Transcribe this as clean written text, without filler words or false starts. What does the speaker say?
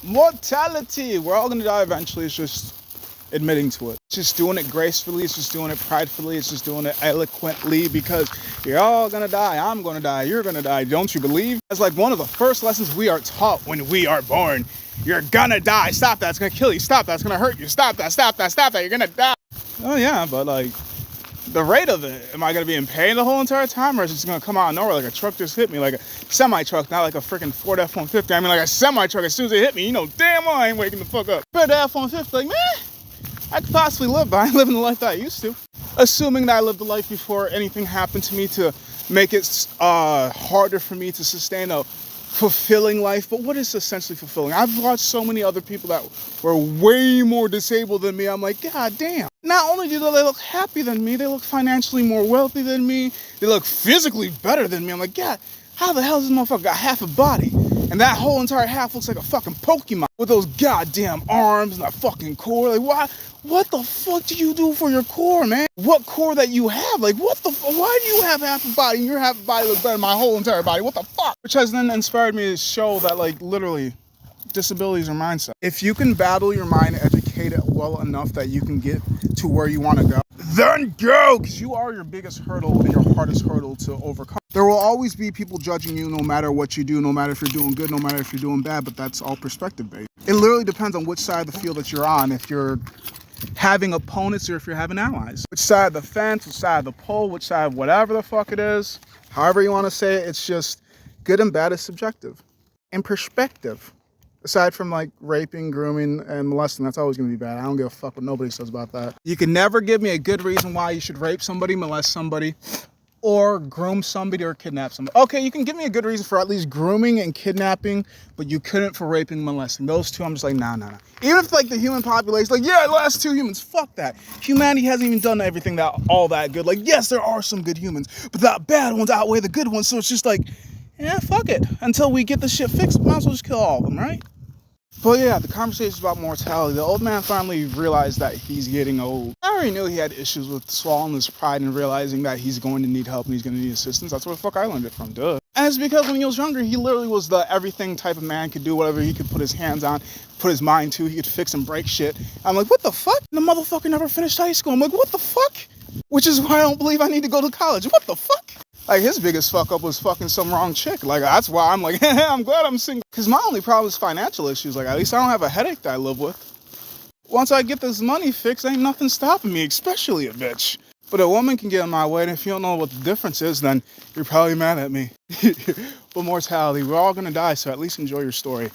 Mortality. We're all gonna die eventually. It's just admitting to it. It's just doing it gracefully. It's just doing it pridefully. It's just doing it eloquently because you're all gonna die. I'm gonna die. You're gonna die. Don't you believe? It's like one of the first lessons we are taught when we are born. You're gonna die. Stop that. It's gonna kill you. Stop that. It's gonna hurt you. Stop that. Stop that. Stop that. You're gonna die. Oh yeah, but like the rate of it, am I gonna be in pain the whole entire time, or is it just gonna come out of nowhere like a truck just hit me, like a semi-truck, not like a freaking Ford F-150? I mean like a semi-truck. As soon as it hit me, you know damn well I ain't waking the fuck up. But the F-150, like man, I could possibly live, but I ain't living the life that I used to. Assuming that I lived the life before anything happened to me to make it harder for me to sustain a fulfilling life. But what is essentially fulfilling? I've watched so many other people that were way more disabled than me. I'm like, God damn. Not only do they look happy than me, they look financially more wealthy than me. They look physically better than me. I'm like, God, how the hell does this motherfucker got half a body? And that whole entire half looks like a fucking Pokemon with those goddamn arms and that fucking core. Like, why? What the fuck do you do for your core, man? What core that you have? Like, what the why do you have half a body and your half a body looks better than my whole entire body? What the fuck? Which has then inspired me to show that, like, literally, disabilities are mindset. If you can battle your mind, educate it well enough that you can get to where you want to go, then go, because you are your biggest hurdle and your hardest hurdle to overcome. There will always be people judging you no matter what you do, no matter if you're doing good, no matter if you're doing bad, but that's all perspective based. It literally depends on which side of the field that you're on, if you're having opponents or if you're having allies. Which side of the fence, which side of the pole, which side of whatever the fuck it is, however you want to say it, it's just good and bad is subjective. And perspective. Aside from like raping, grooming, and molesting, that's always going to be bad. I don't give a fuck what nobody says about that. You can never give me a good reason why you should rape somebody, molest somebody, or groom somebody or kidnap somebody. Okay, you can give me a good reason for at least grooming and kidnapping, but you couldn't for raping and molesting. Those two, I'm just like, nah. Even if like the human population, like, yeah, the last two humans, fuck that. Humanity hasn't even done everything that all that good. Like, yes, there are some good humans, but the bad ones outweigh the good ones, so it's just like, yeah, fuck it. Until we get this shit fixed, might as well just kill all of them, right? But yeah, the conversation is about mortality. The old man finally realized that he's getting old. I already knew he had issues with swallowing his pride and realizing that he's going to need help and he's going to need assistance. That's where the fuck I learned it from, duh. And it's because when he was younger, he literally was the everything type of man, could do whatever he could put his hands on, put his mind to. He could fix and break shit. I'm like, what the fuck? The motherfucker never finished high school. I'm like, what the fuck? Which is why I don't believe I need to go to college. What the fuck? Like, his biggest fuck up was fucking some wrong chick. Like, that's why I'm like, I'm glad I'm single. Because my only problem is financial issues. Like, at least I don't have a headache that I live with. Once I get this money fixed, ain't nothing stopping me, especially a bitch. But a woman can get in my way, and if you don't know what the difference is, then you're probably mad at me. But mortality, we're all gonna die, so at least enjoy your story.